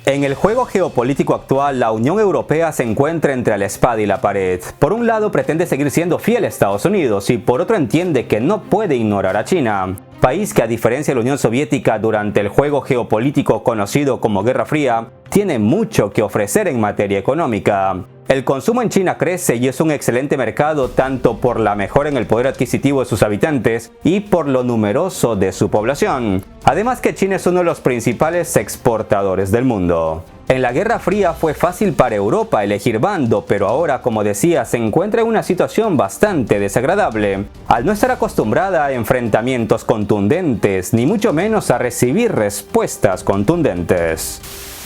En el juego geopolítico actual, la Unión Europea se encuentra entre la espada y la pared. Por un lado, pretende seguir siendo fiel a Estados Unidos y por otro entiende que no puede ignorar a China. País que, a diferencia de la Unión Soviética durante el juego geopolítico conocido como Guerra Fría, tiene mucho que ofrecer en materia económica. El consumo en China crece y es un excelente mercado tanto por la mejora en el poder adquisitivo de sus habitantes y por lo numeroso de su población. Además que China es uno de los principales exportadores del mundo. En la Guerra Fría fue fácil para Europa elegir bando, pero ahora, como decía, se encuentra en una situación bastante desagradable. Al no estar acostumbrada a enfrentamientos contundentes, ni mucho menos a recibir respuestas contundentes.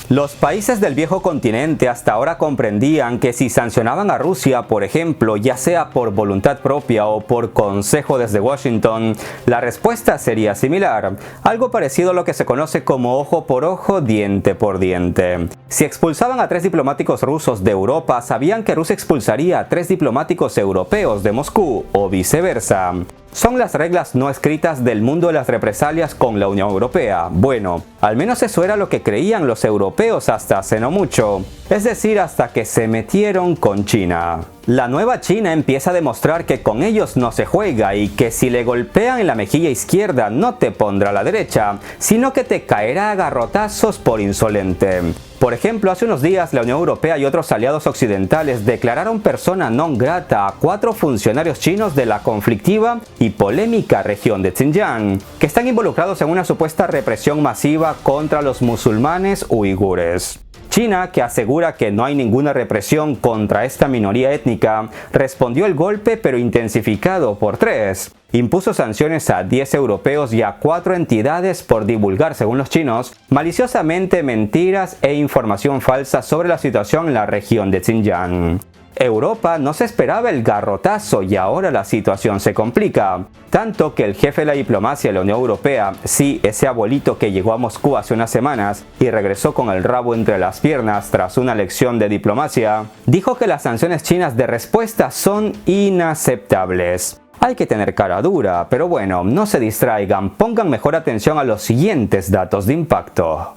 Los países del viejo continente hasta ahora comprendían que si sancionaban a Rusia, por ejemplo, ya sea por voluntad propia o por consejo desde Washington, la respuesta sería similar, algo parecido a lo que se conoce como ojo por ojo, diente por diente. Si expulsaban a 3 diplomáticos rusos de Europa, sabían que Rusia expulsaría a 3 diplomáticos europeos de Moscú, o viceversa. Son las reglas no escritas del mundo de las represalias con la Unión Europea. Bueno, al menos eso era lo que creían los europeos hasta hace no mucho. Es decir, hasta que se metieron con China. La nueva China empieza a demostrar que con ellos no se juega y que si le golpean en la mejilla izquierda no te pondrá a la derecha, sino que te caerá a garrotazos por insolente. Por ejemplo, hace unos días la Unión Europea y otros aliados occidentales declararon persona non grata a 4 funcionarios chinos de la conflictiva y polémica región de Xinjiang, que están involucrados en una supuesta represión masiva contra los musulmanes uigures. China, que asegura que no hay ninguna represión contra esta minoría étnica, respondió el golpe pero intensificado por 3. Impuso sanciones a 10 europeos y a 4 entidades por divulgar, según los chinos, maliciosamente mentiras e información falsa sobre la situación en la región de Xinjiang. Europa no se esperaba el garrotazo y ahora la situación se complica. Tanto que el jefe de la diplomacia de la Unión Europea, sí, ese abuelito que llegó a Moscú hace unas semanas y regresó con el rabo entre las piernas tras una lección de diplomacia, dijo que las sanciones chinas de respuesta son inaceptables. Hay que tener cara dura, pero bueno, no se distraigan, pongan mejor atención a los siguientes datos de impacto.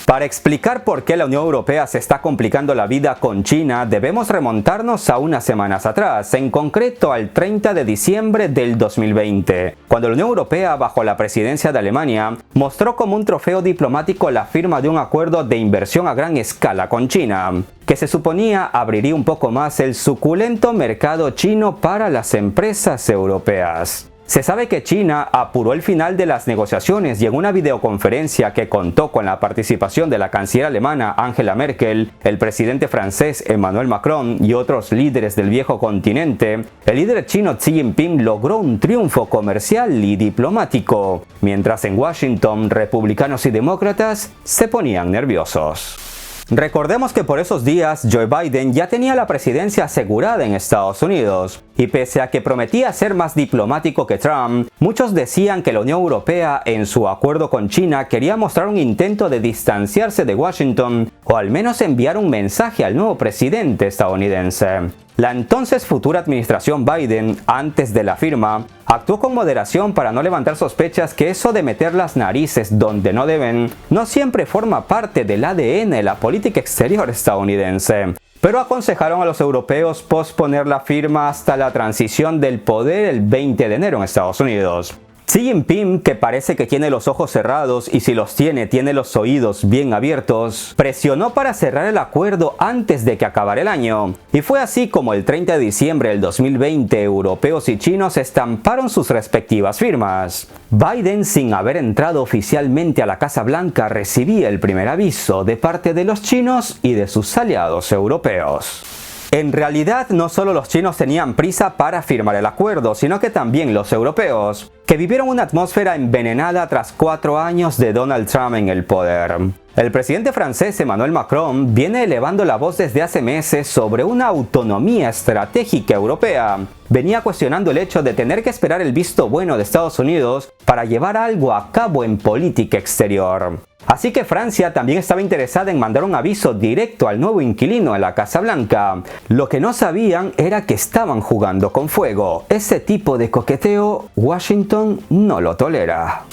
Para explicar por qué la Unión Europea se está complicando la vida con China, debemos remontarnos a unas semanas atrás, en concreto al 30 de diciembre del 2020, cuando la Unión Europea, bajo la presidencia de Alemania, mostró como un trofeo diplomático la firma de un acuerdo de inversión a gran escala con China, que se suponía abriría un poco más el suculento mercado chino para las empresas europeas. Se sabe que China apuró el final de las negociaciones y en una videoconferencia que contó con la participación de la canciller alemana Angela Merkel, el presidente francés Emmanuel Macron y otros líderes del viejo continente, el líder chino Xi Jinping logró un triunfo comercial y diplomático, mientras en Washington republicanos y demócratas se ponían nerviosos. Recordemos que por esos días Joe Biden ya tenía la presidencia asegurada en Estados Unidos, y pese a que prometía ser más diplomático que Trump, muchos decían que la Unión Europea en su acuerdo con China quería mostrar un intento de distanciarse de Washington o al menos enviar un mensaje al nuevo presidente estadounidense. La entonces futura administración Biden, antes de la firma, actuó con moderación para no levantar sospechas que eso de meter las narices donde no deben no siempre forma parte del ADN de la política exterior estadounidense. Pero aconsejaron a los europeos posponer la firma hasta la transición del poder el 20 de enero en Estados Unidos. Xi Jinping, que parece que tiene los ojos cerrados y si los tiene los oídos bien abiertos, presionó para cerrar el acuerdo antes de que acabara el año. Y fue así como el 30 de diciembre del 2020 europeos y chinos estamparon sus respectivas firmas. Biden, sin haber entrado oficialmente a la Casa Blanca, recibía el primer aviso de parte de los chinos y de sus aliados europeos. En realidad, no solo los chinos tenían prisa para firmar el acuerdo, sino que también los europeos, que vivieron una atmósfera envenenada tras 4 años de Donald Trump en el poder. El presidente francés Emmanuel Macron viene elevando la voz desde hace meses sobre una autonomía estratégica europea. Venía cuestionando el hecho de tener que esperar el visto bueno de Estados Unidos para llevar algo a cabo en política exterior. Así que Francia también estaba interesada en mandar un aviso directo al nuevo inquilino en la Casa Blanca. Lo que no sabían era que estaban jugando con fuego. Ese tipo de coqueteo Washington no lo tolera.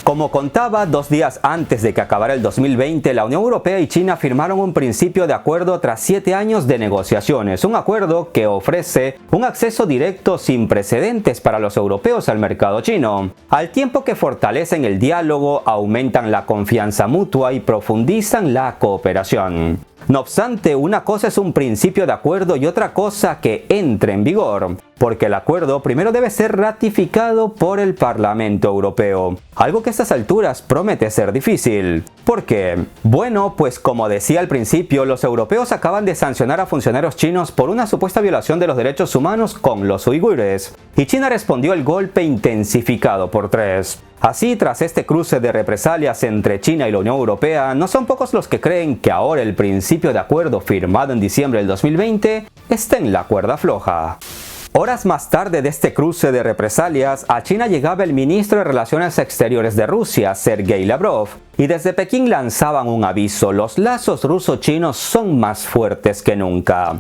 Como contaba, 2 días antes de que acabara el 2020, la Unión Europea y China firmaron un principio de acuerdo tras 7 años de negociaciones. Un acuerdo que ofrece un acceso directo sin precedentes para los europeos al mercado chino, al tiempo que fortalecen el diálogo, aumentan la confianza mutua y profundizan la cooperación. No obstante, una cosa es un principio de acuerdo y otra cosa que entre en vigor, porque el acuerdo primero debe ser ratificado por el Parlamento Europeo, algo que a estas alturas promete ser difícil. ¿Por qué? Bueno, pues como decía al principio, los europeos acaban de sancionar a funcionarios chinos por una supuesta violación de los derechos humanos con los uigures, y China respondió el golpe intensificado por 3. Así, tras este cruce de represalias entre China y la Unión Europea, no son pocos los que creen que ahora el principio de acuerdo firmado en diciembre del 2020 está en la cuerda floja. Horas más tarde de este cruce de represalias, a China llegaba el ministro de Relaciones Exteriores de Rusia, Sergei Lavrov, y desde Pekín lanzaban un aviso: los lazos ruso-chinos son más fuertes que nunca.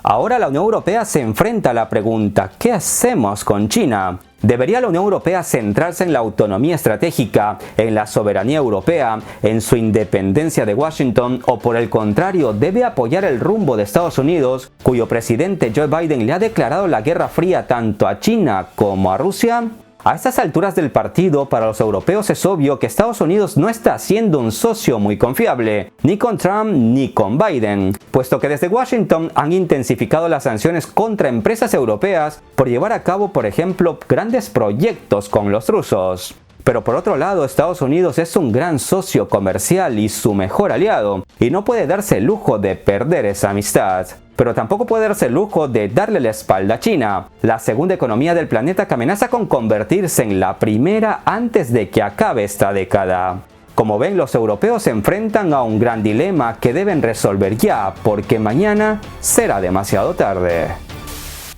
Ahora la Unión Europea se enfrenta a la pregunta: ¿qué hacemos con China? ¿Debería la Unión Europea centrarse en la autonomía estratégica, en la soberanía europea, en su independencia de Washington, o por el contrario debe apoyar el rumbo de Estados Unidos, cuyo presidente Joe Biden le ha declarado la guerra fría tanto a China como a Rusia? A estas alturas del partido, para los europeos es obvio que Estados Unidos no está siendo un socio muy confiable, ni con Trump ni con Biden, puesto que desde Washington han intensificado las sanciones contra empresas europeas por llevar a cabo, por ejemplo, grandes proyectos con los rusos. Pero por otro lado, Estados Unidos es un gran socio comercial y su mejor aliado, y no puede darse el lujo de perder esa amistad. Pero tampoco puede darse el lujo de darle la espalda a China, la segunda economía del planeta que amenaza con convertirse en la primera antes de que acabe esta década. Como ven, los europeos se enfrentan a un gran dilema que deben resolver ya, porque mañana será demasiado tarde.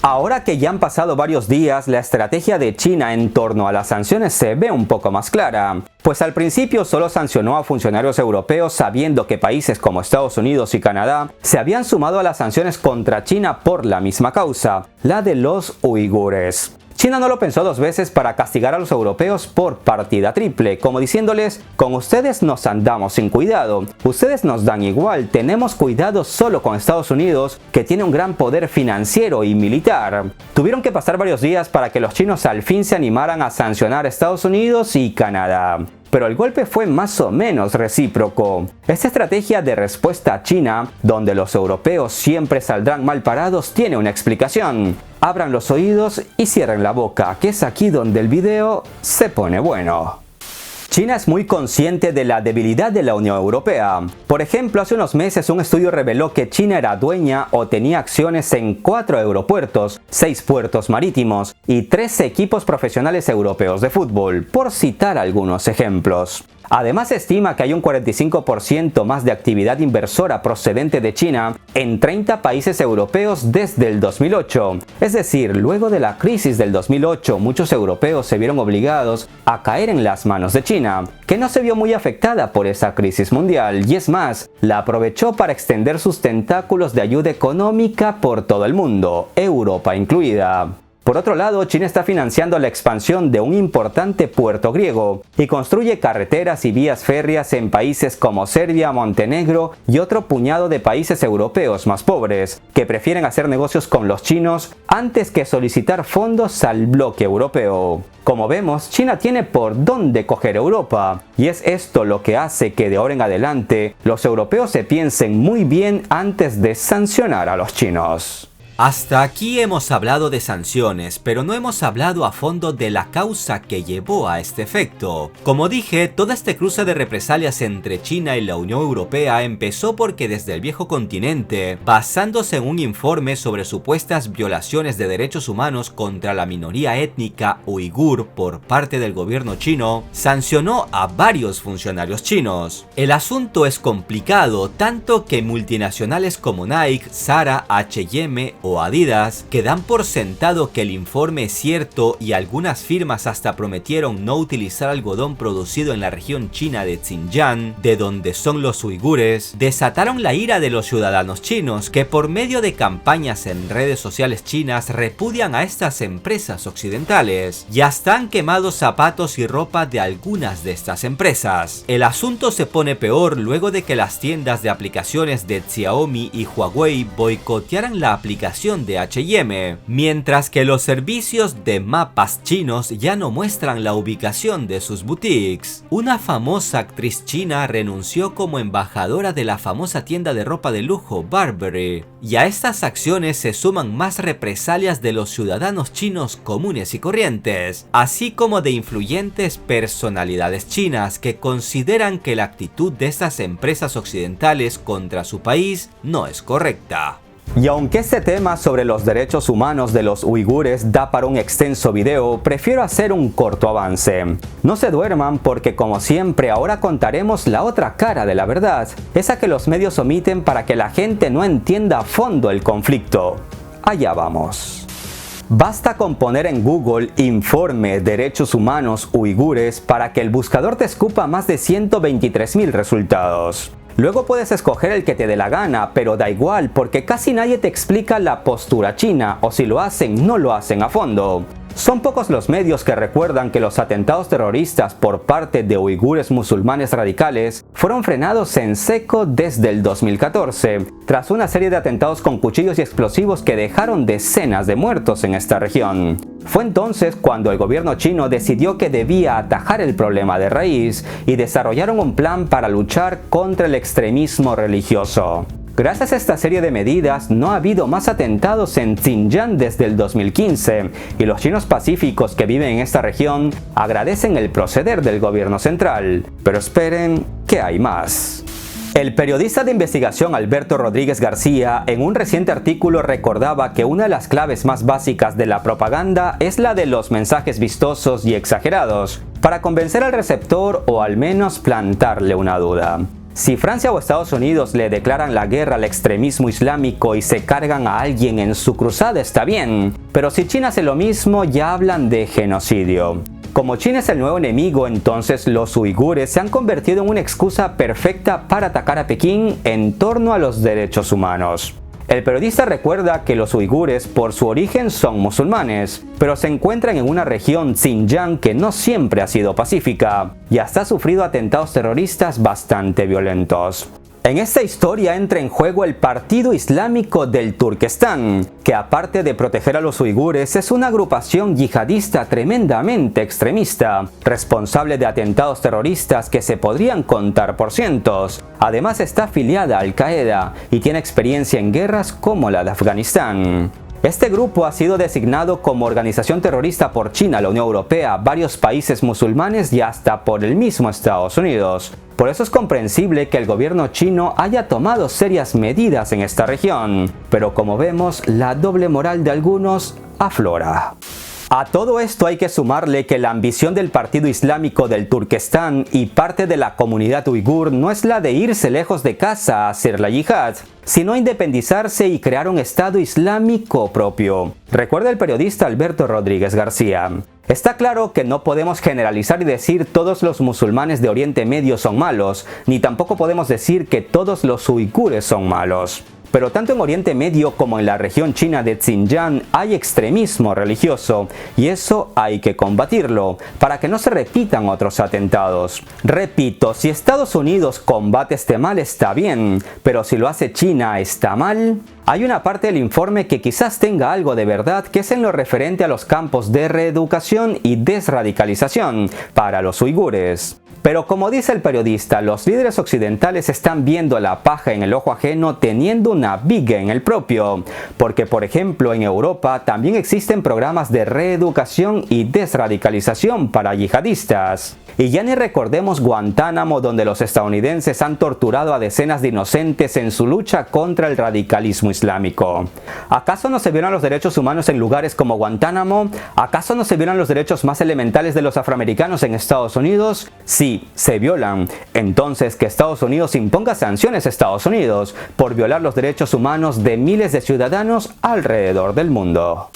Ahora que ya han pasado varios días, la estrategia de China en torno a las sanciones se ve un poco más clara. Pues al principio solo sancionó a funcionarios europeos sabiendo que países como Estados Unidos y Canadá se habían sumado a las sanciones contra China por la misma causa, la de los uigures. China no lo pensó 2 veces para castigar a los europeos por partida triple, como diciéndoles: con ustedes nos andamos sin cuidado, ustedes nos dan igual, tenemos cuidado solo con Estados Unidos, que tiene un gran poder financiero y militar. Tuvieron que pasar varios días para que los chinos al fin se animaran a sancionar a Estados Unidos y Canadá. Pero el golpe fue más o menos recíproco. Esta estrategia de respuesta a China, donde los europeos siempre saldrán mal parados, tiene una explicación. Abran los oídos y cierren la boca, que es aquí donde el video se pone bueno. China es muy consciente de la debilidad de la Unión Europea. Por ejemplo, hace unos meses un estudio reveló que China era dueña o tenía acciones en 4 aeropuertos, 6 puertos marítimos y 13 equipos profesionales europeos de fútbol, por citar algunos ejemplos. Además, se estima que hay un 45% más de actividad inversora procedente de China en 30 países europeos desde el 2008. Es decir, luego de la crisis del 2008, muchos europeos se vieron obligados a caer en las manos de China, que no se vio muy afectada por esa crisis mundial, y es más, la aprovechó para extender sus tentáculos de ayuda económica por todo el mundo, Europa incluida. Por otro lado, China está financiando la expansión de un importante puerto griego y construye carreteras y vías férreas en países como Serbia, Montenegro y otro puñado de países europeos más pobres, que prefieren hacer negocios con los chinos antes que solicitar fondos al bloque europeo. Como vemos, China tiene por dónde coger Europa, y es esto lo que hace que de ahora en adelante los europeos se piensen muy bien antes de sancionar a los chinos. Hasta aquí hemos hablado de sanciones, pero no hemos hablado a fondo de la causa que llevó a este efecto. Como dije, todo este cruce de represalias entre China y la Unión Europea empezó porque desde el viejo continente, basándose en un informe sobre supuestas violaciones de derechos humanos contra la minoría étnica uigur por parte del gobierno chino, sancionó a varios funcionarios chinos. El asunto es complicado, tanto que multinacionales como Nike, Zara, H&M o o Adidas, que dan por sentado que el informe es cierto y algunas firmas hasta prometieron no utilizar algodón producido en la región china de Xinjiang, de donde son los uigures, desataron la ira de los ciudadanos chinos que por medio de campañas en redes sociales chinas repudian a estas empresas occidentales y hasta han quemado zapatos y ropa de algunas de estas empresas. El asunto se pone peor luego de que las tiendas de aplicaciones de Xiaomi y Huawei boicotearan la aplicación de H&M, mientras que los servicios de mapas chinos ya no muestran la ubicación de sus boutiques. Una famosa actriz china renunció como embajadora de la famosa tienda de ropa de lujo Burberry, y a estas acciones se suman más represalias de los ciudadanos chinos comunes y corrientes, así como de influyentes personalidades chinas que consideran que la actitud de estas empresas occidentales contra su país no es correcta. Y aunque este tema sobre los derechos humanos de los uigures da para un extenso video, prefiero hacer un corto avance. No se duerman porque, como siempre, ahora contaremos la otra cara de la verdad, esa que los medios omiten para que la gente no entienda a fondo el conflicto. Allá vamos. Basta con poner en Google Informe Derechos Humanos Uigures para que el buscador te escupa más de 123.000 resultados. Luego puedes escoger el que te dé la gana, pero da igual porque casi nadie te explica la postura china, o si lo hacen, no lo hacen a fondo. Son pocos los medios que recuerdan que los atentados terroristas por parte de uigures musulmanes radicales fueron frenados en seco desde el 2014, tras una serie de atentados con cuchillos y explosivos que dejaron decenas de muertos en esta región. Fue entonces cuando el gobierno chino decidió que debía atajar el problema de raíz y desarrollaron un plan para luchar contra el extremismo religioso. Gracias a esta serie de medidas no ha habido más atentados en Xinjiang desde el 2015 y los chinos pacíficos que viven en esta región agradecen el proceder del gobierno central. Pero esperen, que hay más. El periodista de investigación Alberto Rodríguez García en un reciente artículo recordaba que una de las claves más básicas de la propaganda es la de los mensajes vistosos y exagerados, para convencer al receptor o al menos plantarle una duda. Si Francia o Estados Unidos le declaran la guerra al extremismo islámico y se cargan a alguien en su cruzada está bien, pero si China hace lo mismo ya hablan de genocidio. Como China es el nuevo enemigo, entonces los uigures se han convertido en una excusa perfecta para atacar a Pekín en torno a los derechos humanos. El periodista recuerda que los uigures por su origen son musulmanes, pero se encuentran en una región Xinjiang que no siempre ha sido pacífica y hasta ha sufrido atentados terroristas bastante violentos. En esta historia entra en juego el Partido Islámico del Turquestán, que aparte de proteger a los uigures es una agrupación yihadista tremendamente extremista, responsable de atentados terroristas que se podrían contar por cientos. Además está afiliada a Al-Qaeda y tiene experiencia en guerras como la de Afganistán. Este grupo ha sido designado como organización terrorista por China, la Unión Europea, varios países musulmanes y hasta por el mismo Estados Unidos. Por eso es comprensible que el gobierno chino haya tomado serias medidas en esta región. Pero como vemos, la doble moral de algunos aflora. A todo esto hay que sumarle que la ambición del Partido Islámico del Turquestán y parte de la comunidad uigur no es la de irse lejos de casa a hacer la yihad, sino independizarse y crear un Estado islámico propio. Recuerda el periodista Alberto Rodríguez García. Está claro que no podemos generalizar y decir todos los musulmanes de Oriente Medio son malos, ni tampoco podemos decir que todos los uigures son malos. Pero tanto en Oriente Medio como en la región china de Xinjiang hay extremismo religioso y eso hay que combatirlo para que no se repitan otros atentados. Repito, si Estados Unidos combate este mal está bien, pero si lo hace China está mal. Hay una parte del informe que quizás tenga algo de verdad, que es en lo referente a los campos de reeducación y desradicalización para los uigures. Pero como dice el periodista, los líderes occidentales están viendo la paja en el ojo ajeno teniendo una viga en el propio, porque por ejemplo en Europa también existen programas de reeducación y desradicalización para yihadistas. Y ya ni recordemos Guantánamo, donde los estadounidenses han torturado a decenas de inocentes en su lucha contra el radicalismo islámico. ¿Acaso no se violan los derechos humanos en lugares como Guantánamo? ¿Acaso no se violan los derechos más elementales de los afroamericanos en Estados Unidos? Sí, sí, se violan. Entonces que Estados Unidos imponga sanciones a Estados Unidos por violar los derechos humanos de miles de ciudadanos alrededor del mundo.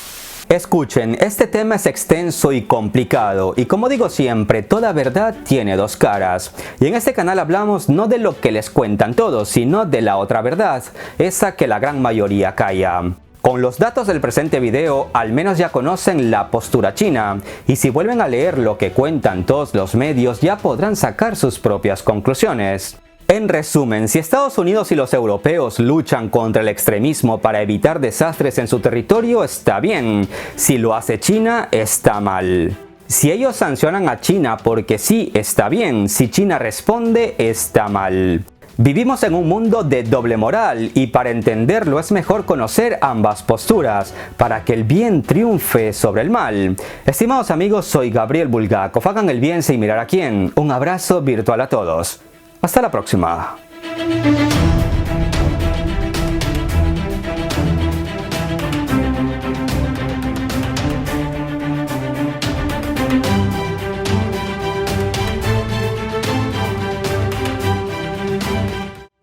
Escuchen, este tema es extenso y complicado y como digo siempre, toda verdad tiene dos caras. Y en este canal hablamos no de lo que les cuentan todos, sino de la otra verdad, esa que la gran mayoría calla. Con los datos del presente video, al menos ya conocen la postura china, y si vuelven a leer lo que cuentan todos los medios ya podrán sacar sus propias conclusiones. En resumen, si Estados Unidos y los europeos luchan contra el extremismo para evitar desastres en su territorio, está bien. Si lo hace China, está mal. Si ellos sancionan a China porque sí, está bien. Si China responde, está mal. Vivimos en un mundo de doble moral y para entenderlo es mejor conocer ambas posturas para que el bien triunfe sobre el mal. Estimados amigos, soy Gabriel Bulgakov. Hagan el bien sin mirar a quién. Un abrazo virtual a todos. Hasta la próxima.